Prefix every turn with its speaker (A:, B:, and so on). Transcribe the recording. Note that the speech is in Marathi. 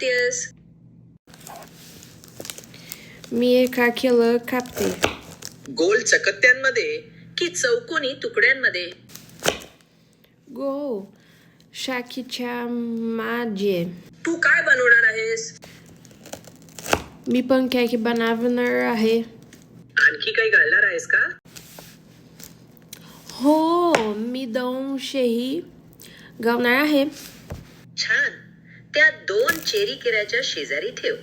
A: कापतेस?
B: मी एका केलं कापते.
A: गोल चकत्यांमध्ये की चौकोनी तुकड्यांमध्ये?
B: गो शाकीच्या माझे.
A: तू काय बनवणार आहेस?
B: मी पनकेक बनवणार आहे.
A: आणखी काही घालणार आहेस का?
B: हो, मी दंशही घालणार आहे.
A: छान. त्या 2 चेरी केळ्याच्या शेजारी ठेव.